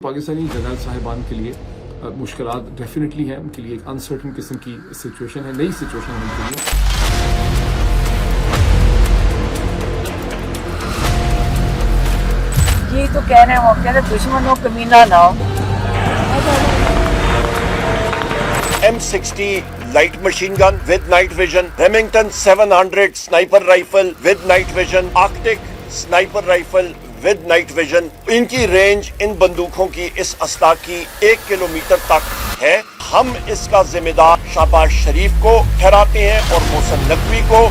Pakistani general صاحبان کے لیے مشکلات ڈیفینیٹلی ہیں، ان کے لیے ایک انسرٹن قسم کی سچویشن ہے، نئی سچویشن ہے ان کے لیے۔ یہی تو کہہ رہے ہیں، وہ کہہ رہے دشمنوں کمینہ نہ ہو۔ M60 light machine gun with night vision, Remington 700 sniper rifle with night vision, Arctic sniper rifle with night vision. ان کی رینج ان بندوقوں کی اس اسلحہ کی 1 کلومیٹر تک ہے۔ ہم اس کا ذمہ دار شہباز شریف کو ٹھہراتے ہیں اور محسن نقوی کو۔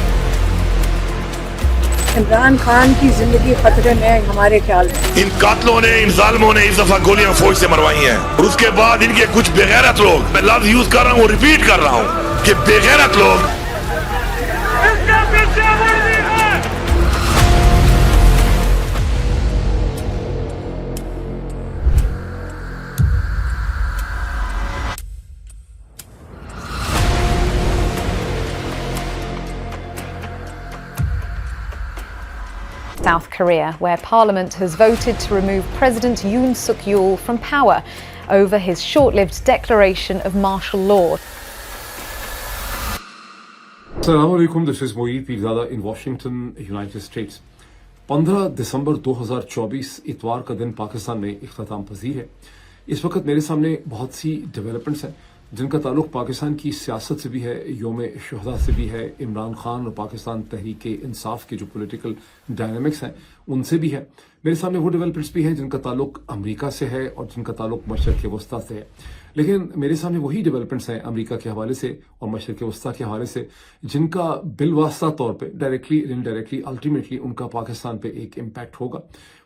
عمران خان کی زندگی خطرے میں ہے ہمارے خیال میں۔ ان قاتلوں نے، ان ظالموں نے اس دفعہ گولیاں فوج سے مروائی ہیں، اور اس کے بعد ان کے کچھ بے غیرت لوگ، میں لفظ یوز کر رہا ہوں، ریپیٹ کر رہا ہوں کہ بے غیرت لوگ South Korea, where Parliament has voted to remove President Yoon Suk Yeol from power over his short-lived declaration of martial law. السلام علیکم، this is Moeed Pirzada in Washington, United States. 15 دسمبر 2024 اتوار کا دن پاکستان میں اختتام پذیر ہے۔ اس وقت میرے سامنے بہت سی ڈیولپمنٹس ہیں جن کا تعلق پاکستان کی سیاست سے بھی ہے، یوم شہداء سے بھی ہے، عمران خان اور پاکستان تحریک انصاف کے جو پولیٹیکل ڈائنامکس ہیں ان سے بھی ہے۔ میرے سامنے وہ ڈیولپمنٹس بھی ہیں جن کا تعلق امریکہ سے ہے اور جن کا تعلق مشرق وسطیٰ سے ہے، لیکن میرے سامنے وہی ڈیولپمنٹس ہیں امریکہ کے حوالے سے اور مشرق وسطیٰ کے حوالے سے جن کا بالواسطہ طور پہ ڈائریکٹلی انڈائریکٹلی الٹیمیٹلی ان کا پاکستان پہ ایک امپیکٹ ہوگا۔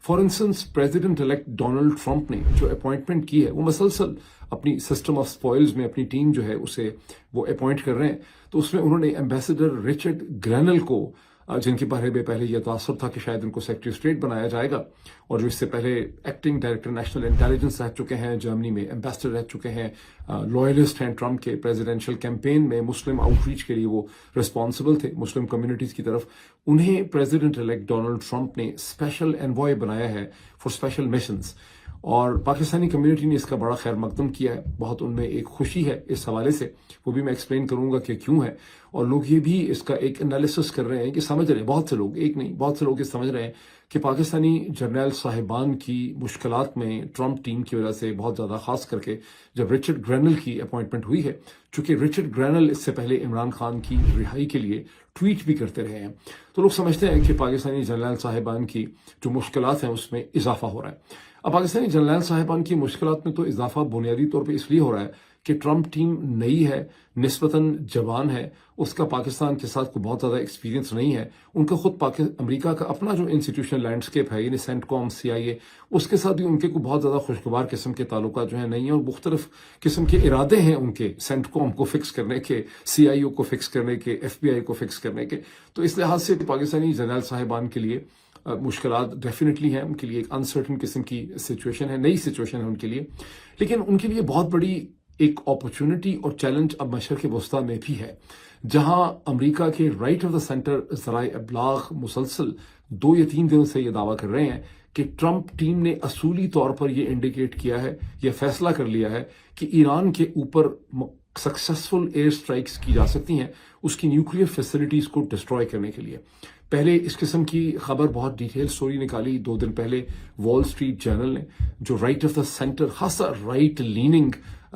For instance president elect Donald Trump نے جو اپوائنٹمنٹ کی ہے وہ مسلسل اپنی سسٹم آف اسپوائلز میں اپنی ٹیم جو ہے اسے وہ اپوائنٹ کر رہے ہیں، تو اس میں انہوں نے ایمبیسڈر رچرڈ گرینل کو، جن کے بارے میں پہلے یہ تاثر تھا کہ شاید ان کو سیکرٹری اسٹیٹ بنایا جائے گا، اور جو اس سے پہلے ایکٹنگ ڈائریکٹر نیشنل انٹیلیجنس رہ چکے ہیں، جرمنی میں ایمبیسڈر رہ چکے ہیں، لوئلسٹ ہیں ٹرمپ کے، پریزیڈینشیل کیمپین میں مسلم آؤٹ ریچ کے لیے وہ رسپانسبل تھے مسلم کمیونٹیز کی طرف۔ انہیں پریزیڈنٹ الیکٹ ڈونلڈ ٹرمپ نے اسپیشل انوائے بنایا ہے فار اسپیشل مشنز، اور پاکستانی کمیونٹی نے اس کا بڑا خیر مقدم کیا ہے۔ بہت ان میں ایک خوشی ہے اس حوالے سے، وہ بھی میں ایکسپلین کروں گا کہ کیوں ہے، اور لوگ یہ بھی اس کا ایک انالیسس کر رہے ہیں کہ سمجھ رہے ہیں، بہت سے لوگ، ایک نہیں بہت سے لوگ یہ سمجھ رہے ہیں کہ پاکستانی جرنیل صاحبان کی مشکلات میں ٹرمپ ٹیم کی وجہ سے بہت زیادہ، خاص کر کے جب رچرڈ گرینل کی اپوائنٹمنٹ ہوئی ہے، چونکہ رچرڈ گرینل اس سے پہلے عمران خان کی رہائی کے لیے ٹویٹ بھی کرتے رہے ہیں، تو لوگ سمجھتے ہیں کہ پاکستانی جرنیل صاحبان کی جو مشکلات ہیں اس میں اضافہ ہو رہا ہے۔ اب پاکستانی جرنیل صاحبان کی مشکلات میں تو اضافہ بنیادی طور پہ اس لیے ہو رہا ہے کہ ٹرمپ ٹیم نئی ہے، نسبتاً جوان ہے، اس کا پاکستان کے ساتھ کوئی بہت زیادہ ایکسپیرینس نہیں ہے، ان کا خود امریکہ کا اپنا جو انسٹیٹیوشنل لینڈسکیپ ہے، یعنی سینٹ کام، CIA، اس کے ساتھ بھی ان کے کوئی بہت زیادہ خوشگوار قسم کے تعلقات جو ہیں نہیں ہیں، اور مختلف قسم کے ارادے ہیں ان کے سینٹ کام کو فکس کرنے کے، CIO کو فکس کرنے کے، FBI کو فکس کرنے کے، تو اس لحاظ سے پاکستانی جرنیل صاحبان کے لیے مشکلات ڈیفینیٹلی ہیں، ان کے لیے ایک انسرٹن قسم کی سچویشن ہے، نئی سچویشن ہے ان کے لیے، لیکن ان کے لیے بہت بڑی ایک اپرچونٹی اور چیلنج اب مشرق وسطیٰ میں بھی ہے، جہاں امریکہ کے رائٹ آف دا سینٹر ذرائع ابلاغ مسلسل 2 یا 3 دنوں سے یہ دعویٰ کر رہے ہیں کہ ٹرمپ ٹیم نے اصولی طور پر یہ انڈیکیٹ کیا ہے، یہ فیصلہ کر لیا ہے کہ ایران کے اوپر سکسیسفل ایئر سٹرائکس کی جا سکتی ہیں اس کی نیوکلیئر فیسلٹیز کو ڈسٹروائے کرنے کے لیے۔ پہلے اس قسم کی خبر بہت ڈیٹیل سٹوری نکالی 2 دن پہلے وال اسٹریٹ جرنل نے، جو رائٹ آف دا سینٹر، خاصا رائٹ لیننگ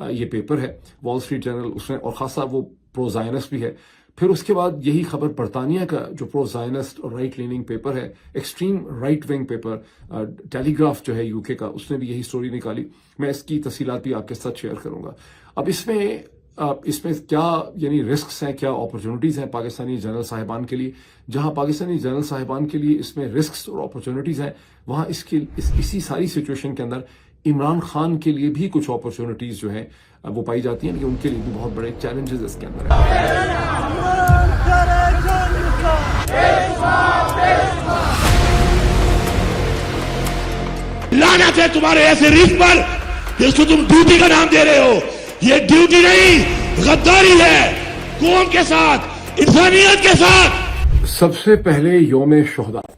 یہ پیپر ہے وال اسٹریٹ جرنل، اس میں، اور خاصا وہ پرو زائنسٹ بھی ہے۔ پھر اس کے بعد یہی خبر برطانیہ کا جو پرو زائنسٹ اور رائٹ لیننگ پیپر ہے، ایکسٹریم رائٹ ونگ پیپر، ٹیلی گراف جو ہے UK کا، اس نے بھی یہی سٹوری نکالی۔ میں اس کی تفصیلات بھی آپ کے ساتھ شیئر کروں گا۔ اب اس میں کیا یعنی رسکس ہیں، کیا اپرچونٹیز ہیں پاکستانی جنرل صاحبان کے لیے۔ جہاں پاکستانی جنرل صاحبان کے لیے اس میں رسکس اور اپرچونٹیز ہیں، وہاں اسی ساری سچویشن کے اندر عمران خان کے لیے بھی کچھ اپرچونٹیز جو ہیں وہ پائی جاتی ہیں، لیکن ان کے لیے بھی بہت بڑے چیلنجز اس کے اندر ہیں۔ لعنت ہے تمہارے ایسے ریف پر جس کو تم ڈیوٹی کا نام دے رہے ہو۔ یہ ڈیوٹی نہیں، غداری ہے قوم کے ساتھ، انسانیت کے ساتھ۔ سب سے پہلے یوم شہداء،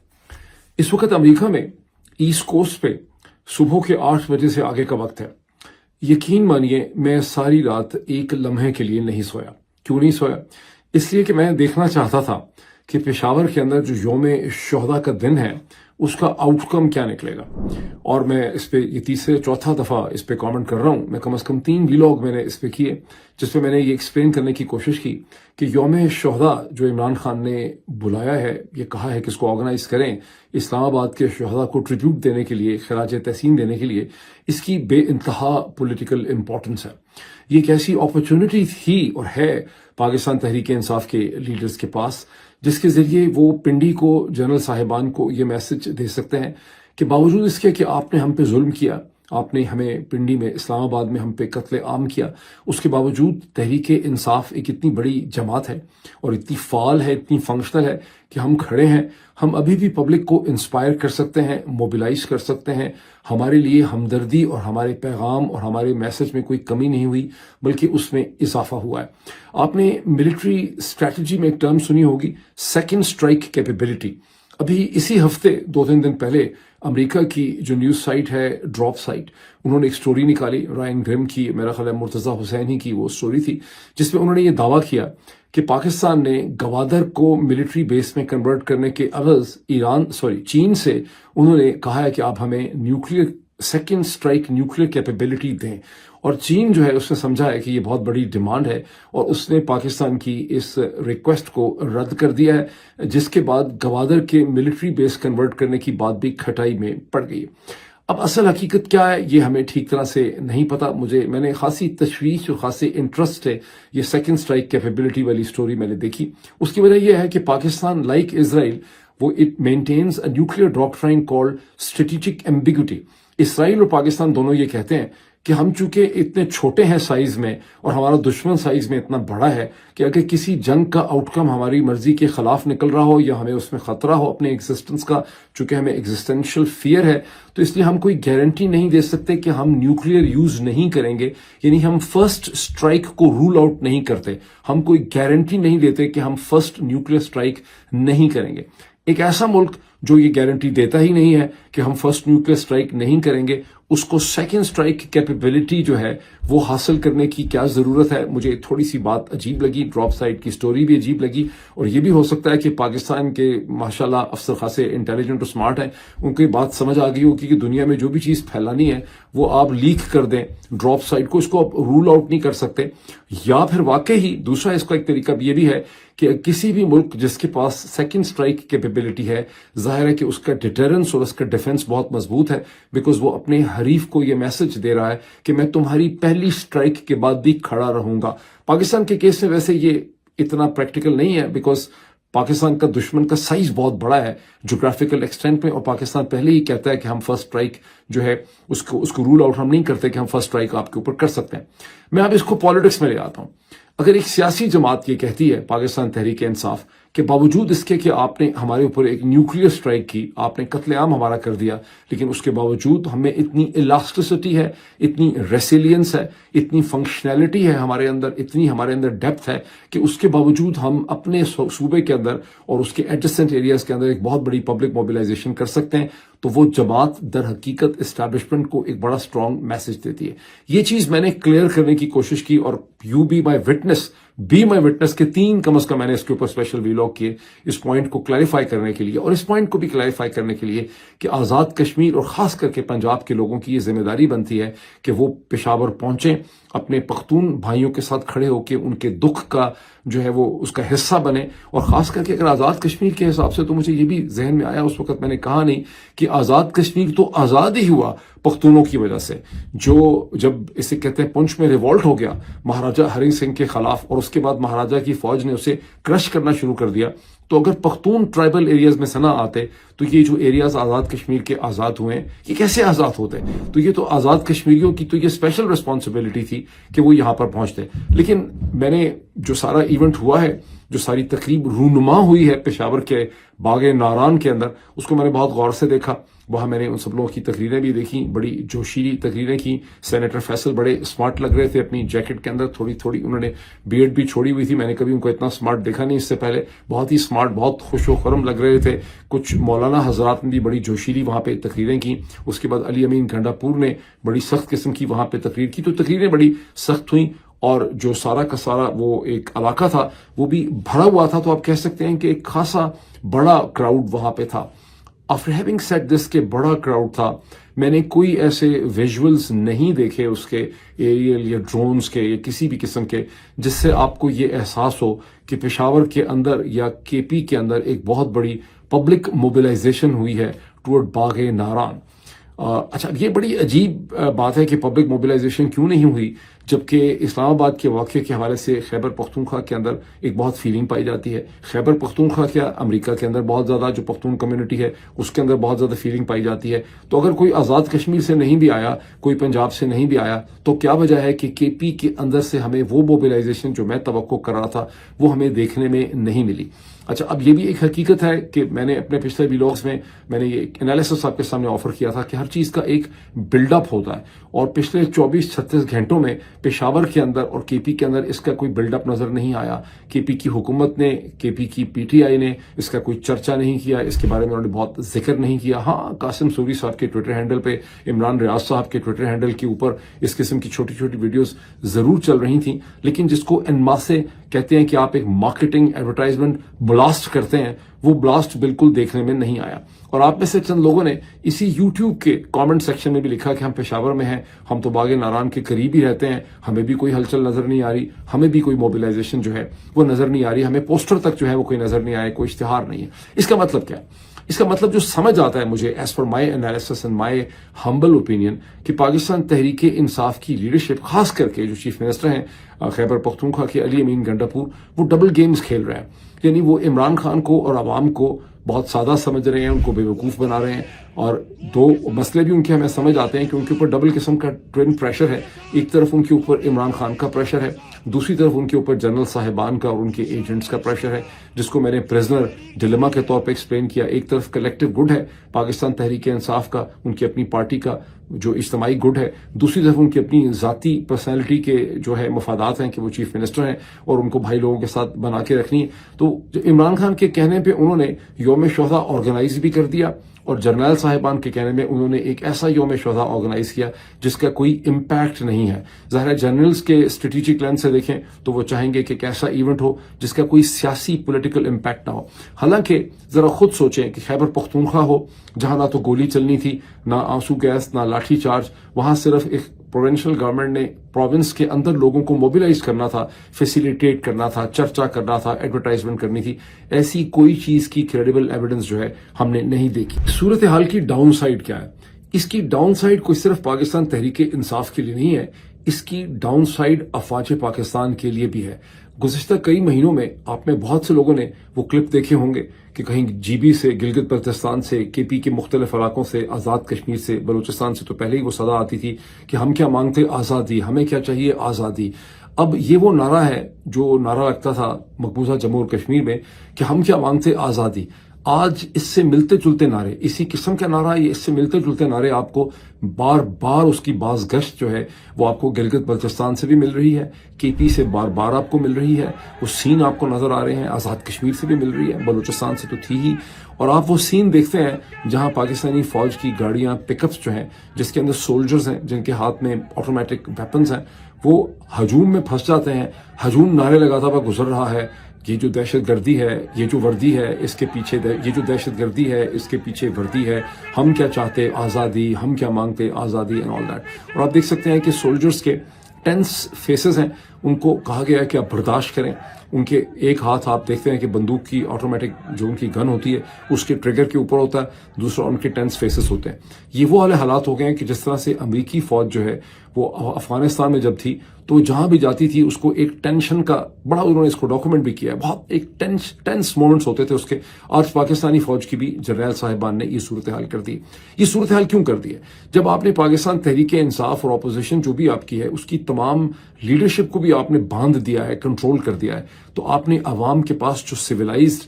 اس وقت امریکہ میں ایسٹ کوسٹ پہ صبح کے 8 بجے سے آگے کا وقت ہے. یقین مانیے میں ساری رات ایک لمحے کے لیے نہیں سویا. کیوں نہیں سویا؟ اس لیے کہ میں دیکھنا چاہتا تھا کہ پشاور کے اندر جو یوم شہداء کا دن ہے اس کا آؤٹ کم کیا نکلے گا. اور میں اس پہ یہ تیسرے چوتھا دفعہ اس پہ کامنٹ کر رہا ہوں. میں کم از کم 3 ویلاگ میں نے اس پہ کیے جس پہ میں نے یہ ایکسپلین کرنے کی کوشش کی کہ یوم شہداء جو عمران خان نے بلایا ہے، یہ کہا ہے کہ اس کو آرگنائز کریں اسلام آباد کے شہداء کو ٹریبیوٹ دینے کے لیے، خراج تحسین دینے کے لیے، اس کی بے انتہا پولیٹیکل امپورٹنس ہے. یہ ایک ایسی اپرچونٹی تھی اور ہے پاکستان تحریک انصاف کے لیڈرز کے پاس جس کے ذریعے وہ پنڈی کو، جنرل صاحبان کو یہ میسج دے سکتے ہیں کہ باوجود اس کے کہ آپ نے ہم پہ ظلم کیا، آپ نے ہمیں پنڈی میں، اسلام آباد میں ہم پہ قتل عام کیا، اس کے باوجود تحریک انصاف ایک اتنی بڑی جماعت ہے اور اتنی فعال ہے، اتنی فنکشنل ہے کہ ہم کھڑے ہیں. ہم ابھی بھی پبلک کو انسپائر کر سکتے ہیں، موبیلائز کر سکتے ہیں. ہمارے لیے ہمدردی اور ہمارے پیغام اور ہمارے میسج میں کوئی کمی نہیں ہوئی بلکہ اس میں اضافہ ہوا ہے. آپ نے ملٹری اسٹریٹجی میں ایک ٹرم سنی ہوگی، سیکنڈ اسٹرائک کیپیبلٹی. ابھی اسی ہفتے 2-3 دن پہلے امریکہ کی جو نیوز سائٹ ہے ڈراپ سائٹ، انہوں نے ایک سٹوری نکالی، رائن گرم کی، میرا خیال ہے مرتضی حسین ہی کی وہ سٹوری تھی، جس میں انہوں نے یہ دعویٰ کیا کہ پاکستان نے گوادر کو ملٹری بیس میں کنورٹ کرنے کے عوض چین سے انہوں نے کہا ہے کہ آپ ہمیں سیکنڈ اسٹرائک نیوکلیئر کیپیبلٹی دیں. اور چین جو ہے اس نے سمجھا ہے کہ یہ بہت بڑی ڈیمانڈ ہے اور اس نے پاکستان کی اس ریکویسٹ کو رد کر دیا ہے، جس کے بعد گوادر کے ملٹری بیس کنورٹ کرنے کی بات بھی کھٹائی میں پڑ گئی. اب اصل حقیقت کیا ہے یہ ہمیں ٹھیک طرح سے نہیں پتا. میں نے خاصی تشویش اور خاصے انٹرسٹ ہے یہ سیکنڈ اسٹرائک کیپیبلٹی والی سٹوری میں نے دیکھی. اس کی وجہ یہ ہے کہ پاکستان لائک اسرائیل وہ it maintains a nuclear doctrine called strategic ambiguity. Israel اور پاکستان دونوں یہ کہتے ہیں کہ ہم چونکہ اتنے چھوٹے ہیں سائز میں اور ہمارا دشمن سائز میں اتنا بڑا ہے کہ اگر کسی جنگ کا آؤٹ کم ہماری مرضی کے خلاف نکل رہا ہو یا ہمیں اس میں خطرہ ہو اپنے ایگزسٹنس کا، چونکہ ہمیں ایگزسٹینشیل فیئر ہے، تو اس لیے ہم کوئی گارنٹی نہیں دے سکتے کہ ہم نیوکلیئر یوز نہیں کریں گے. یعنی ہم فرسٹ اسٹرائک کو رول آؤٹ نہیں کرتے، ہم کوئی گارنٹی نہیں دیتے کہ ہم فرسٹ نیوکلیئر اسٹرائک نہیں کریں گے. ایک ایسا ملک جو یہ گارنٹی دیتا ہی نہیں ہے کہ ہم فرسٹ نیوکلیئر اسٹرائک نہیں کریں گے، اس کو سیکنڈ اسٹرائک کیپیبلٹی جو ہے وہ حاصل کرنے کی کیا ضرورت ہے؟ مجھے تھوڑی سی بات عجیب لگی، ڈراپ سائٹ کی سٹوری بھی عجیب لگی. اور یہ بھی ہو سکتا ہے کہ پاکستان کے ماشاءاللہ افسر خاصے انٹیلیجنٹ اور سمارٹ ہیں، ان کو یہ بات سمجھ آ گئی ہوگی کہ دنیا میں جو بھی چیز پھیلانی ہے وہ آپ لیک کر دیں ڈراپ سائٹ کو، اس کو آپ رول آؤٹ نہیں کر سکتے. یا پھر واقعی دوسرا اس کا ایک طریقہ یہ بھی ہے کہ کسی بھی ملک جس کے پاس سیکنڈ اسٹرائک کیپیبلٹی ہے، ظاہر ہے کہ اس کا ڈیٹرنس اور اس کا ڈیفنس بہت مضبوط ہے، بیکاز وہ اپنے حریف کو یہ میسج دے رہا ہے کہ میں تمہاری پہلی اسٹرائک کے بعد بھی کھڑا رہوں گا. پاکستان کے کیس میں ویسے یہ اتنا پریکٹیکل نہیں ہے، بیکاز پاکستان کا دشمن کا سائز بہت بڑا ہے جغرافیکل ایکسٹینٹ میں، اور پاکستان پہلے ہی کہتا ہے کہ ہم فرسٹ اسٹرائک جو ہے اس کو رول آؤٹ ہم نہیں کرتے کہ ہم فرسٹ اسٹرائک آپ کے اوپر کر سکتے ہیں. میں اب اس کو پالیٹکس میں لے آتا ہوں. اگر ایک سیاسی جماعت یہ کہتی ہے، پاکستان تحریک انصاف، کہ باوجود اس کے کہ آپ نے ہمارے اوپر ایک نیوکلیئر اسٹرائک کی، آپ نے قتل عام ہمارا کر دیا، لیکن اس کے باوجود ہمیں اتنی الاسٹیسٹی ہے، اتنی ریسیلینس ہے، اتنی فنکشنالٹی ہے ہمارے اندر، اتنی ہمارے اندر ڈیپتھ ہے کہ اس کے باوجود ہم اپنے صوبے کے اندر اور اس کے ایڈجسٹنٹ ایریاز کے اندر ایک بہت بڑی پبلک موبیلائزیشن کر سکتے ہیں. تو وہ جماعت در حقیقت اسٹیبلشمنٹ کو ایک بڑا اسٹرانگ میسج دیتی ہے. یہ چیز میں نے کلیئر کرنے کی کوشش کی، اور یو بی مائی وٹنس کے 3 کم از کم میں نے اس کے اوپر اسپیشل ویلاگ کیے اس پوائنٹ کو کلیریفائی کرنے کے لیے، اور اس پوائنٹ کو بھی کلیریفائی کرنے کے لیے کہ آزاد کشمیر اور خاص کر کے پنجاب کے لوگوں کی یہ ذمہ داری بنتی ہے کہ وہ پشاور پہنچیں، اپنے پختون بھائیوں کے ساتھ کھڑے ہو کے ان کے دکھ کا جو ہے وہ اس کا حصہ بنے. اور خاص کر کے اگر آزاد کشمیر کے حساب سے تو مجھے یہ بھی ذہن میں آیا، اس وقت میں نے کہا نہیں کہ آزاد کشمیر تو آزاد ہی ہوا پختونوں کی وجہ سے، جو جب اسے کہتے ہیں پنچ میں ریوولٹ ہو گیا مہاراجہ ہری سنگھ کے خلاف، اور اس کے بعد مہاراجہ کی فوج نے اسے کرش کرنا شروع کر دیا. تو اگر پختون ٹرائبل ایریاز میں سے نہ آتے تو یہ جو ایریاز آزاد کشمیر کے آزاد ہوئے ہیں یہ کیسے آزاد ہوتے؟ تو یہ تو آزاد کشمیریوں کی تو یہ اسپیشل رسپانسبلٹی تھی کہ وہ یہاں پر پہنچتے. لیکن میں نے جو سارا ایونٹ ہوا ہے، جو ساری تقریب رونما ہوئی ہے پشاور کے باغ ناران کے اندر، اس کو میں نے بہت غور سے دیکھا. وہاں میں نے ان سب لوگوں کی تقریریں بھی دیکھی, بڑی جوشیلی تقریریں کی. سینیٹر فیصل بڑے اسمارٹ لگ رہے تھے اپنی جیکٹ کے اندر, تھوڑی تھوڑی انہوں نے بیئرڈ بھی چھوڑی ہوئی تھی, میں نے کبھی ان کو اتنا اسمارٹ دیکھا نہیں اس سے پہلے. بہت ہی اسمارٹ, بہت خوش و خرم لگ رہے تھے. کچھ مولانا حضرات نے بھی بڑی جوشیلی وہاں پہ تقریریں کی. اس کے بعد علی امین گھنڈا پور نے بڑی سخت قسم کی وہاں پہ تقریر کی, تو تقریریں بڑی سخت ہوئیں, اور جو سارا کا سارا وہ ایک علاقہ تھا وہ بھی بھرا ہوا تھا. تو آپ کہہ سکتے ہیں کہ ایک خاصا بڑا کراؤڈ وہاں پہ تھا. آفٹر ہیونگ سیڈ دس کہ بڑا کراؤڈ تھا, میں نے کوئی ایسے ویژولز نہیں دیکھے اس کے ایریل یا ڈرونز کے یا کسی بھی قسم کے جس سے آپ کو یہ احساس ہو کہ پشاور کے اندر یا کے پی کے اندر ایک بہت بڑی پبلک موبلائزیشن ہوئی ہے ٹورڈ باغ ناران. اچھا, یہ بڑی عجیب بات ہے کہ پبلک موبلائزیشن کیوں نہیں ہوئی, جبکہ اسلام آباد کے واقعے کے حوالے سے خیبر پختونخوا کے اندر ایک بہت فیلنگ پائی جاتی ہے. خیبر پختونخوا کیا, امریکہ کے اندر بہت زیادہ جو پختون کمیونٹی ہے اس کے اندر بہت زیادہ فیلنگ پائی جاتی ہے. تو اگر کوئی آزاد کشمیر سے نہیں بھی آیا, کوئی پنجاب سے نہیں بھی آیا, تو کیا وجہ ہے کہ کے پی کے اندر سے ہمیں وہ موبلائزیشن جو میں توقع کر رہا تھا وہ ہمیں دیکھنے میں نہیں ملی. اچھا, اب یہ بھی ایک حقیقت ہے کہ میں نے اپنے پچھلے ویلاگز میں نے یہ انالیسس آپ کے سامنے آفر کیا تھا کہ ہر چیز کا ایک بلڈ اپ ہوتا ہے, اور پچھلے 24-36 گھنٹوں میں پشاور کے اندر اور کے پی کے اندر اس کا کوئی بلڈ اپ نظر نہیں آیا. کے پی کی حکومت نے, کے پی کی پی ٹی آئی نے اس کا کوئی چرچا نہیں کیا, اس کے بارے میں انہوں نے بہت ذکر نہیں کیا. ہاں, قاسم سوری صاحب کے ٹویٹر ہینڈل پہ, عمران ریاض صاحب کے ٹویٹر ہینڈل کے اوپر اس قسم کی چھوٹی چھوٹی ویڈیوز ضرور چل رہی تھیں, لیکن جس کو ان ماسے کہتے ہیں کہ آپ ایک مارکیٹنگ ایڈورٹائزمنٹ بلاسٹ کرتے ہیں, وہ بلاسٹ بالکل دیکھنے میں نہیں آیا. اور آپ میں سے چند لوگوں نے اسی یوٹیوب کے کامنٹ سیکشن میں بھی لکھا کہ ہم پشاور میں ہیں, ہم تو باغ ناران کے قریب ہی رہتے ہیں, ہمیں بھی کوئی ہلچل نظر نہیں آ رہی, ہمیں بھی کوئی موبلائزیشن جو ہے وہ نظر نہیں آ رہی, ہمیں پوسٹر تک جو ہے وہ کوئی نظر نہیں آیا, کوئی اشتہار نہیں ہے. اس کا مطلب کیا ہے؟ اس کا مطلب جو سمجھ آتا ہے مجھے, as per my analysis and my humble opinion, کہ پاکستان تحریک انصاف کی لیڈرشپ, خاص کر کے جو چیف منسٹر ہیں خیبر پختونخوا کے علی امین گھنڈا پور, وہ ڈبل گیمز کھیل رہے ہیں. یعنی وہ عمران خان کو اور عوام کو بہت سادہ سمجھ رہے ہیں, ان کو بے وقوف بنا رہے ہیں, اور دو مسئلے بھی ان کے ہمیں سمجھ آتے ہیں کہ ان کے اوپر ڈبل قسم کا ٹوین پریشر ہے. ایک طرف ان کے اوپر عمران خان کا پریشر ہے, دوسری طرف ان کے اوپر جنرل صاحبان کا اور ان کے ایجنٹس کا پریشر ہے, جس کو میں نے پریزنر ڈیلیما کے طور پہ ایکسپلین کیا. ایک طرف کلیکٹو گڈ ہے پاکستان تحریک انصاف کا, ان کی اپنی پارٹی کا جو اجتماعی گڈ ہے, دوسری طرف ان کی اپنی ذاتی پرسنالٹی کے جو ہے مفادات ہیں کہ وہ چیف منسٹر ہیں اور ان کو بھائی لوگوں کے ساتھ بنا کے رکھنی ہے. تو عمران خان کے کہنے پہ انہوں نے یوم شہداء آرگنائز بھی کر دیا, اور جرنیل صاحبان کے کہنے میں انہوں نے ایک ایسا یوم شہداء آرگنائز کیا جس کا کوئی امپیکٹ نہیں ہے. ظاہر ہے جرنلز کے اسٹریٹجک لینس سے دیکھیں تو وہ چاہیں گے کہ ایک ایسا ایونٹ ہو جس کا کوئی سیاسی پولیٹیکل امپیکٹ نہ ہو. حالانکہ ذرا خود سوچیں کہ خیبر پختونخوا ہو, جہاں نہ تو گولی چلنی تھی, نہ آنسو گیس, نہ لاٹھی چارج, وہاں صرف ایک پروونشل گورنمنٹ نے پروونس کے اندر لوگوں کو موبلائز کرنا تھا, فیسیلیٹیٹ کرنا تھا, چرچا کرنا تھا, ایڈورٹائزمنٹ کرنی تھی. ایسی کوئی چیز کی کریڈیبل ایویڈنس جو ہے ہم نے نہیں دیکھی. صورتحال کی ڈاؤن سائڈ کیا ہے؟ اس کی ڈاؤن سائڈ کوئی صرف پاکستان تحریک انصاف کے لیے نہیں ہے, اس کی ڈاؤن سائڈ افواج پاکستان کے لیے بھی ہے. گزشتہ کئی مہینوں میں آپ میں بہت سے لوگوں نے وہ کلپ دیکھے ہوں گے کہ کہیں جی بی سے, گلگت بلتستان سے, کے پی کے مختلف علاقوں سے, آزاد کشمیر سے, بلوچستان سے تو پہلے ہی وہ صدا آتی تھی کہ ہم کیا مانگتے آزادی, ہمیں کیا چاہیے آزادی. اب یہ وہ نعرہ ہے جو نعرہ لگتا تھا مقبوضہ جموں اور کشمیر میں کہ ہم کیا مانگتے آزادی. آج اس سے ملتے جلتے نعرے, اسی قسم کا نعرہ, یہ اس سے ملتے جلتے نعرے آپ کو بار بار اس کی باز گشت جو ہے وہ آپ کو گلگت بلتستان سے بھی مل رہی ہے, کے پی سے بار بار آپ کو مل رہی ہے, وہ سین آپ کو نظر آ رہے ہیں, آزاد کشمیر سے بھی مل رہی ہے, بلوچستان سے تو تھی ہی. اور آپ وہ سین دیکھتے ہیں جہاں پاکستانی فوج کی گاڑیاں, پک اپس جو ہیں جس کے اندر سولجرز ہیں, جن کے ہاتھ میں آٹومیٹک ویپنز ہیں, وہ ہجوم میں پھنس جاتے ہیں. ہجوم نعرے لگاتا ہوا گزر رہا ہے, یہ جو دہشت گردی ہے, یہ جو وردی ہے, اس کے پیچھے یہ جو دہشت گردی ہے, اس کے پیچھے وردی ہے, ہم کیا چاہتے آزادی, ہم کیا مانگتے آزادی اینڈ آل دیٹ. اور آپ دیکھ سکتے ہیں کہ سولجرز کے ٹینس فیسز ہیں, ان کو کہا گیا ہے کہ آپ برداشت کریں. ان کے ایک ہاتھ آپ دیکھتے ہیں کہ بندوق کی آٹومیٹک جو ان کی گن ہوتی ہے اس کے ٹریگر کے اوپر ہوتا ہے, دوسرا ان کے ٹینس فیسز ہوتے ہیں. یہ وہ والے حالات ہو گئے ہیں کہ جس طرح سے امریکی فوج جو ہے وہ افغانستان میں جب تھی تو جہاں بھی جاتی تھی اس کو ایک ٹینشن کا بڑا, انہوں نے اس کو ڈاکومنٹ بھی کیا ہے, بہت ایک ٹینس مومنٹس ہوتے تھے اس کے. آج پاکستانی فوج کی بھی جرنیل صاحبان نے یہ صورتحال کر دی. یہ صورتحال کیوں کر دی ہے؟ جب آپ نے پاکستان تحریک انصاف اور اپوزیشن جو بھی آپ کی ہے اس کی تمام لیڈرشپ کو بھی آپ نے باندھ دیا ہے, کنٹرول کر دیا ہے, تو آپ نے عوام کے پاس جو سویلائزڈ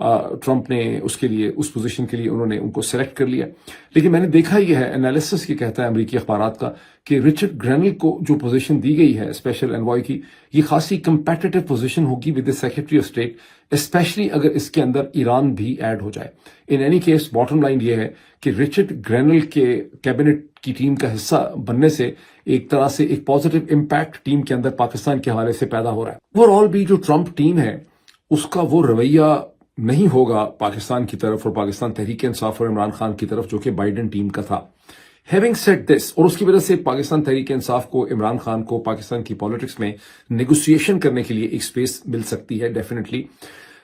ٹرمپ نے اس کے لیے اس پوزیشن کے لیے انہوں نے ان کو سلیکٹ کر لیا. لیکن میں نے دیکھا یہ ہے، انالیسس یہ کہتا ہے امریکی اخبارات کا کہ رچرڈ گرینل کو جو پوزیشن دی گئی ہے اسپیشل انوائے کی، یہ خاصی کمپیٹیٹو پوزیشن ہوگی with the secretary of state, specially اگر اس کے اندر ایران بھی ایڈ ہو جائے. In any case bottom line یہ ہے کہ رچرڈ گرینل کے کیبنٹ کی ٹیم کا حصہ بننے سے ایک طرح سے ایک پازیٹیو امپیکٹ ٹیم کے اندر پاکستان کے حوالے سے پیدا ہو رہا ہے. اوور آل بھی جو ٹرمپ ٹیم ہے اس کا وہ رویہ نہیں ہوگا پاکستان کی طرف اور پاکستان تحریک انصاف اور عمران خان کی طرف جو کہ بائیڈن ٹیم کا تھا. ہیونگ سیڈ دس، اور اس کی وجہ سے پاکستان تحریک انصاف کو، عمران خان کو پاکستان کی پالیٹکس میں نیگوسیشن کرنے کے لیے ایک سپیس مل سکتی ہے ڈیفینیٹلی.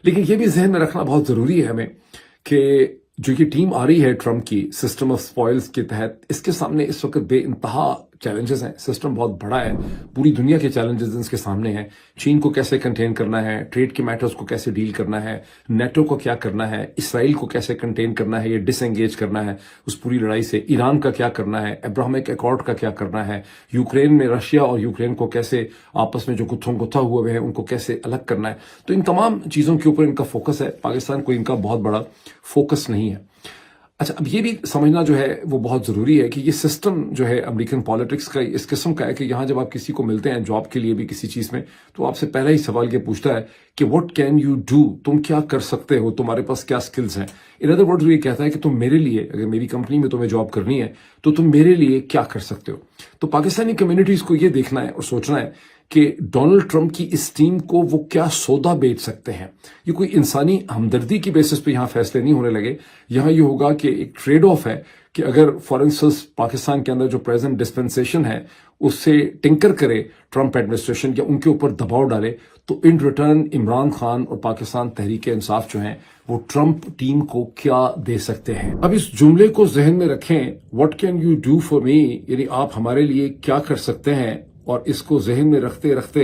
لیکن یہ بھی ذہن میں رکھنا بہت ضروری ہے ہمیں کہ جو یہ ٹیم آ رہی ہے ٹرمپ کی سسٹم آف اسپوائلز کے تحت، اس کے سامنے اس وقت بے انتہا چیلنجز ہیں. سسٹم بہت بڑا ہے، پوری دنیا کے چیلنجز اس کے سامنے ہیں. چین کو کیسے کنٹین کرنا ہے، ٹریڈ کے میٹرز کو کیسے ڈیل کرنا ہے، نیٹو کو کیا کرنا ہے، اسرائیل کو کیسے کنٹین کرنا ہے یا ڈس انگیج کرنا ہے اس پوری لڑائی سے، ایران کا کیا کرنا ہے، ابراہمک ایکارڈ کا کیا کرنا ہے، یوکرین میں رشیا اور یوکرین کو کیسے آپس میں جو گتھا ہوئے ہیں ان کو کیسے الگ کرنا ہے. تو ان تمام چیزوں کے اوپر ان کا فوکس ہے. پاکستان کو ان کا بہت بڑا فوکس نہیں ہے. اچھا، اب یہ بھی سمجھنا جو ہے وہ بہت ضروری ہے کہ یہ سسٹم جو ہے امریکن پالیٹکس کا اس قسم کا ہے کہ یہاں جب آپ کسی کو ملتے ہیں جاب کے لیے بھی کسی چیز میں، تو آپ سے پہلا ہی سوال یہ پوچھتا ہے کہ واٹ کین یو ڈو، تم کیا کر سکتے ہو، تمہارے پاس کیا سکلز ہیں. ان ادر ورڈز یہ کہتا ہے کہ تم میرے لیے، اگر میری کمپنی میں تمہیں جاب کرنی ہے تو تم میرے لیے کیا کر سکتے ہو. تو پاکستانی کمیونٹیز کو یہ دیکھنا ہے اور سوچنا ہے کہ ڈونلڈ ٹرمپ کی اس ٹیم کو وہ کیا سودا بیچ سکتے ہیں. یہ کوئی انسانی ہمدردی کی بیسس پہ یہاں فیصلے نہیں ہونے لگے. یہاں یہ ہوگا کہ ایک ٹریڈ آف ہے کہ اگر فار انسٹنس پاکستان کے اندر جو پریزنٹ ڈسپنسیشن ہے اس سے ٹنکر کرے ٹرمپ ایڈمنسٹریشن یا ان کے اوپر دباؤ ڈالے، تو ان ریٹرن عمران خان اور پاکستان تحریک انصاف جو ہیں وہ ٹرمپ ٹیم کو کیا دے سکتے ہیں. اب اس جملے کو ذہن میں رکھیں، what can you do for me, یعنی آپ ہمارے لیے کیا کر سکتے ہیں، اور اس کو ذہن میں رکھتے رکھتے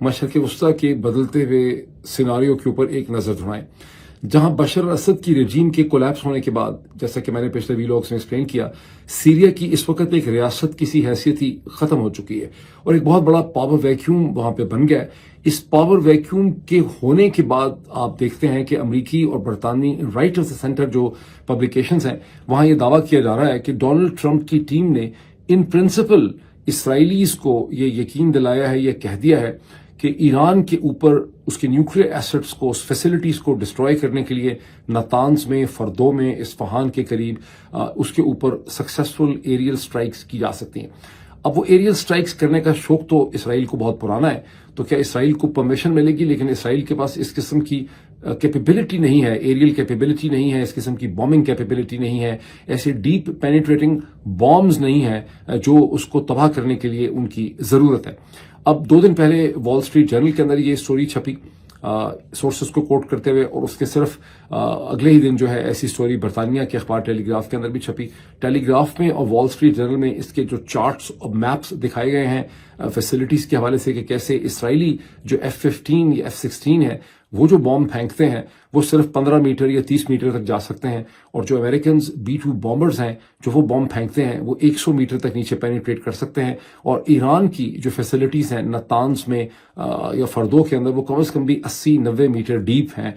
مشرق وسطیٰ کے بدلتے ہوئے سیناریو کے اوپر ایک نظر دوڑائیں. جہاں بشر الاسد کی رجیم کے کولیپس ہونے کے بعد، جیسا کہ میں نے پچھلے ویلاگس میں ایکسپلین کیا، سیریا کی اس وقت ایک ریاست کی سی حیثیت ہی ختم ہو چکی ہے اور ایک بہت بڑا پاور ویکیوم وہاں پہ بن گیا ہے. اس پاور ویکیوم کے ہونے کے بعد آپ دیکھتے ہیں کہ امریکی اور برطانوی رائٹ آف دا سینٹر جو پبلیکیشنز ہیں، وہاں یہ دعویٰ کیا جا رہا ہے کہ ڈونلڈ ٹرمپ کی ٹیم نے ان پرنسپل اسرائیلیز کو یہ یقین دلایا ہے، یہ کہہ دیا ہے کہ ایران کے اوپر اس کے نیوکلیئر ایسٹس کو، اس فیسلٹیز کو ڈسٹروائے کرنے کے لیے نتانز میں، فردو میں، اصفہان کے قریب اس کے اوپر سکسیسفل ایریل سٹرائکس کی جا سکتی ہیں. اب وہ ایریل سٹرائکس کرنے کا شوق تو اسرائیل کو بہت پرانا ہے، تو کیا اسرائیل کو پرمیشن ملے گی؟ لیکن اسرائیل کے پاس اس قسم کی کیپیبلٹی نہیں ہے، ایریل کیپیبلٹی نہیں ہے، اس قسم کی بامبنگ کیپیبلٹی نہیں ہے، ایسے ڈیپ پینیٹریٹنگ بامز نہیں ہیں جو اس کو تباہ کرنے کے لیے ان کی ضرورت ہے. اب 2 دن پہلے وال اسٹریٹ جرنل کے اندر یہ سٹوری چھپی سورسز کو کوٹ کرتے ہوئے، اور اس کے صرف اگلے ہی دن جو ہے ایسی سٹوری برطانیہ کے اخبار ٹیلی گراف کے اندر بھی چھپی. ٹیلی گراف میں اور وال اسٹریٹ جرنل میں اس کے جو چارٹس اور میپس دکھائے گئے ہیں فیسلٹیز کے حوالے سے کہ کیسے اسرائیلی جو F-15 یا F-16 ہے وہ جو بام پھینکتے ہیں وہ صرف 15 میٹر یا 30 میٹر تک جا سکتے ہیں، اور جو امریکنز B-2 بامبرز ہیں جو وہ بام پھینکتے ہیں وہ 100 میٹر تک نیچے پینیٹریٹ کر سکتے ہیں. اور ایران کی جو فیسلٹیز ہیں نتانز میں یا فردو کے اندر وہ کم از کم بھی 80-90 میٹر ڈیپ ہیں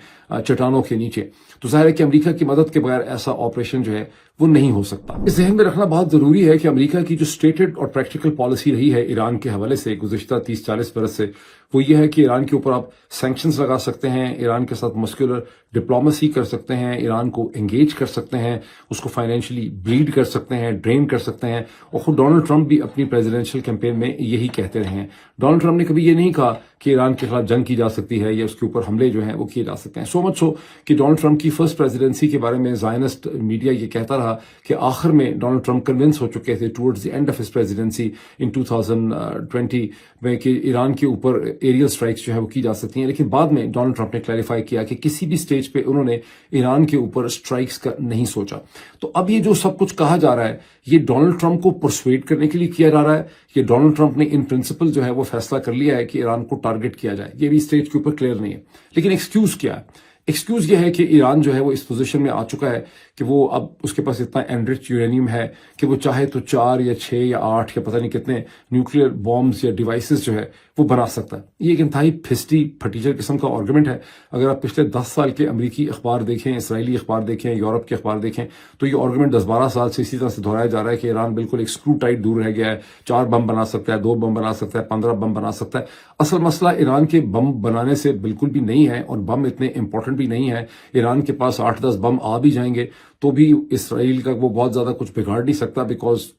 چٹانوں کے نیچے. تو ظاہر ہے کہ امریکہ کی مدد کے بغیر ایسا آپریشن جو ہے وہ نہیں ہو سکتا. اس ذہن میں رکھنا بہت ضروری ہے کہ امریکہ کی جو اسٹیٹڈ اور پریکٹیکل پالیسی رہی ہے ایران کے حوالے سے گزشتہ 30-40 برس سے، وہ یہ ہے کہ ایران کے اوپر آپ سینکشنز لگا سکتے ہیں، ایران کے ساتھ مسکولر ڈپلومیسی کر سکتے ہیں، ایران کو انگیج کر سکتے ہیں، اس کو فائنینشلی بلیڈ کر سکتے ہیں، ڈرین کر سکتے ہیں. اور خود ڈونلڈ ٹرمپ بھی اپنی پریزیڈینشیل کیمپین میں یہی کہتے رہے ہیں. ڈونلڈ ٹرمپ نے کبھی یہ نہیں کہا کہ ایران کے خلاف جنگ کی جا سکتی ہے یا اس کے اوپر حملے جو ہیں وہ کیے جا سکتے ہیں. سو مچ سو کہ ڈونلڈ ٹرمپ کی فرسٹ پریزیڈنسی کے بارے میں زائنسٹ میڈیا یہ کہتا رہا کہ آخر میں ڈونلڈ ٹرمپ کنونس ہو چکے تھے towards the end of his presidency in 2020 میں کہ ایران کے اوپر ایریل سٹرائکس جو ہے وہ کی جا سکتی ہیں. لیکن بعد میں ڈونلڈ ٹرمپ نے کلیریفائی کیا کہ کسی بھی سٹیج پہ انہوں نے ایران کے اوپر سٹرائکس کا نہیں سوچا. تو اب یہ جو سب کچھ کہا جا رہا ہے یہ ڈونلڈ ٹرمپ کو پرسویٹ کرنے کے لیے کیا جا رہا ہے. یہ ڈونلڈ ٹرمپ نے ان پرنسپل جو ہے وہ فیصلہ کر لیا ہے کہ ایران کو ٹارگٹ کیا جائے. یہ بھی اسٹیج کے اوپر کلیئر نہیں ہے. لیکن ایکسکیوز کیا ہے؟ ایکسکیوز یہ ہے کہ ایران جو ہے وہ اس پوزیشن میں آ چکا ہے کہ وہ اب اس کے پاس اتنا انرچ یورینیم ہے کہ وہ چاہے تو 4 یا 6 یا 8 یا پتہ نہیں کتنے نیوکلیئر بامز یا ڈیوائسز جو ہے وہ بنا سکتا ہے. یہ ایک انتہائی پھسٹی پھٹیچر قسم کا آرگومنٹ ہے. اگر آپ پچھلے 10 سال کے امریکی اخبار دیکھیں، اسرائیلی اخبار دیکھیں، یورپ کے اخبار دیکھیں تو یہ آرگومنٹ 10-12 سال سے اسی طرح سے دہرایا جا رہا ہے کہ ایران بالکل ایک اسکرو ٹائٹ دور رہ گیا ہے، 4 بم بنا سکتا ہے، 2 بم بنا سکتا ہے، 15 بم بنا سکتا ہے. اصل مسئلہ ایران کے بم بنانے سے بالکل بھی نہیں ہے، اور بم اتنے امپورٹنٹ بھی نہیں ہے. ایران کے پاس 8-10 بم آ بھی جائیں گے تو بھی اسرائیل کا وہ بہت زیادہ کچھ بگاڑ نہیں سکتا، بیکاز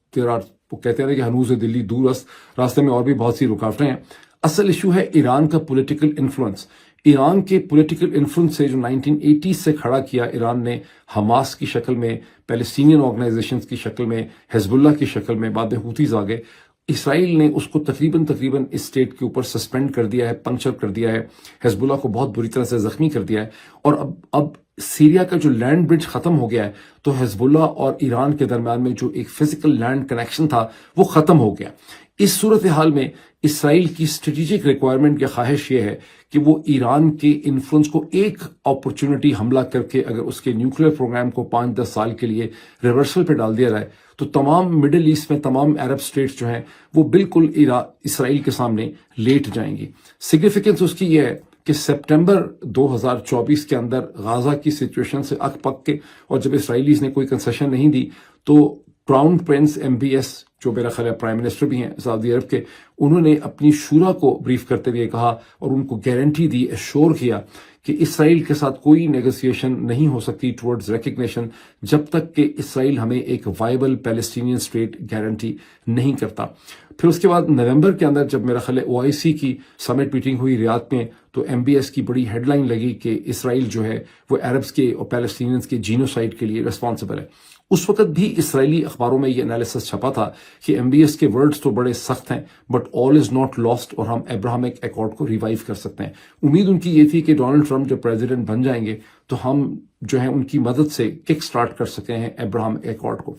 وہ کہتے ہیں کہ ہنوز دلی دور است، راستے میں اور بھی بہت سی رکاوٹیں ہیں. اصل ایشو ہے ایران کا پولیٹیکل انفلوئنس. ایران کے پولیٹیکل انفلوئنس سے جو 1980 سے کھڑا کیا ایران نے، حماس کی شکل میں، پیلسٹینین آرگنائزیشنز کی شکل میں، حزب اللہ کی شکل میں، بعد میں ہوتیز آ گئے. اسرائیل نے اس کو تقریباً اس اسٹیٹ کے اوپر سسپینڈ کر دیا ہے، پنکچر کر دیا ہے، حزب اللہ کو بہت بری طرح سے زخمی کر دیا ہے. اور اب سیریا کا جو لینڈ برج ختم ہو گیا ہے تو حزب اللہ اور ایران کے درمیان میں جو ایک فزیکل لینڈ کنیکشن تھا وہ ختم ہو گیا. اس صورتحال میں اسرائیل کی اسٹریٹجک ریکوائرمنٹ یا خواہش یہ ہے کہ وہ ایران کے انفلوئنس کو ایک اپرچونٹی حملہ کر کے اگر اس کے نیوکلیئر پروگرام کو 5-10 سال کے لیے ریورسل پہ ڈال دیا جائے تو تمام مڈل ایسٹ میں تمام عرب سٹیٹس جو ہیں وہ بالکل اسرائیل کے سامنے لیٹ جائیں گی. سگنیفیکنس اس کی یہ ہے کہ سپٹمبر 2024 کے اندر غازہ کی سچویشن سے اک پک کے، اور جب اسرائیلیز نے کوئی کنسیشن نہیں دی تو کراؤن پرنس MBS جو میرا خیال ہے پرائم منسٹر بھی ہیں سعودی عرب کے، انہوں نے اپنی شورا کو بریف کرتے ہوئے کہا اور ان کو گارنٹی دی، ایشور کیا کہ اسرائیل کے ساتھ کوئی نیگوسیشن نہیں ہو سکتی ٹورڈز ریکگنیشن جب تک کہ اسرائیل ہمیں ایک وائبل پیلسٹینین اسٹیٹ گارنٹی نہیں کرتا. پھر اس کے بعد نومبر کے اندر جب میرا خیال ہے OIC کی سمٹ میٹنگ ہوئی ریاض میں تو MBS کی بڑی ہیڈ لائن لگی کہ اسرائیل جو ہے وہ عربز کے اور پیلسٹینینز کے جینوسائڈ کے لیے ریسپانسبل ہے. اس وقت بھی اسرائیلی اخباروں میں یہ انالیسس چھپا تھا کہ MBS کے ورڈز تو بڑے سخت ہیں but all is not last, اور ہم ابراہمک ایکارڈ کو ریوائیو کر سکتے ہیں. امید ان کی یہ تھی کہ ڈونلڈ ٹرمپ جب پریزیڈنٹ بن جائیں گے تو ہم جو ہے ان کی مدد سے کک سٹارٹ کر سکتے ہیں ابراہمک ایکارڈ کو.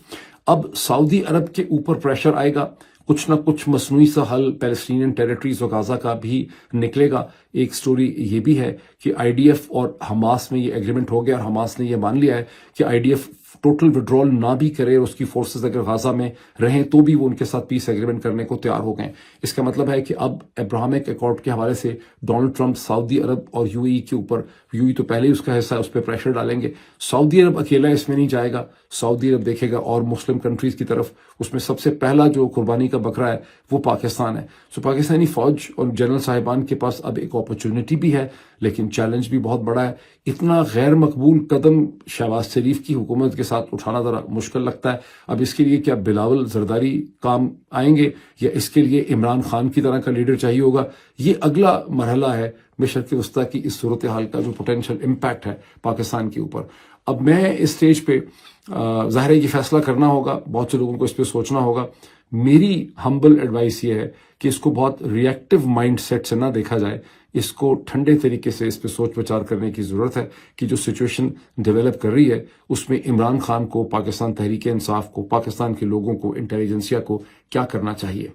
اب سعودی عرب کے اوپر پریشر آئے گا، کچھ نہ کچھ مصنوعی سا حل پیلسٹینین ٹیریٹریز اور غازہ کا بھی نکلے گا. ایک سٹوری یہ بھی ہے کہ IDF اور حماس میں یہ ایگریمنٹ ہو گیا اور حماس نے یہ مان لیا ہے کہ IDF ٹوٹل وڈرول نہ بھی کرے اور اس کی فورسز اگر غازہ میں رہیں تو بھی وہ ان کے ساتھ پیس ایگریمنٹ کرنے کو تیار ہو گئے. اس کا مطلب ہے کہ اب ابراہمک ایکارڈ کے حوالے سے ڈونلڈ ٹرمپ سعودی عرب اور UAE کے اوپر، UAE تو پہلے ہی اس کا حصہ ہے، اس پہ پریشر ڈالیں گے. سعودی عرب اکیلا اس میں نہیں جائے گا، سعودی عرب دیکھے گا اور مسلم کنٹریز کی طرف. اس میں سب سے پہلا جو قربانی کا بکرا ہے وہ پاکستان ہے. سو پاکستانی فوج اور جنرل صاحبان کے پاس اب ایک اپرچونٹی بھی ہے لیکن چیلنج بھی بہت بڑا ہے. اتنا غیر مقبول قدم شہباز شریف کی حکومت کے ساتھ اٹھانا ذرا مشکل لگتا ہے. اب اس کے لیے کیا بلاول زرداری کام آئیں گے یا اس کے لیے عمران خان کی طرح کا لیڈر چاہیے ہوگا؟ یہ اگلا مرحلہ ہے مشرق وسطیٰ کی اس صورتحال کا جو پوٹینشیل امپیکٹ ہے پاکستان کے اوپر. اب میں اس سٹیج پہ ظاہر ہے یہ فیصلہ کرنا ہوگا، بہت سے لوگوں کو اس پہ سوچنا ہوگا. میری ہمبل ایڈوائس یہ ہے کہ اس کو بہت ریئیکٹو مائنڈ سیٹ سے نہ دیکھا جائے، اس کو ٹھنڈے طریقے سے اس پہ سوچ بچار کرنے کی ضرورت ہے کہ جو سچویشن ڈیولپ کر رہی ہے اس میں عمران خان کو، پاکستان تحریک انصاف کو، پاکستان کے لوگوں کو، انٹیلیجنسیا کو کیا کرنا چاہیے.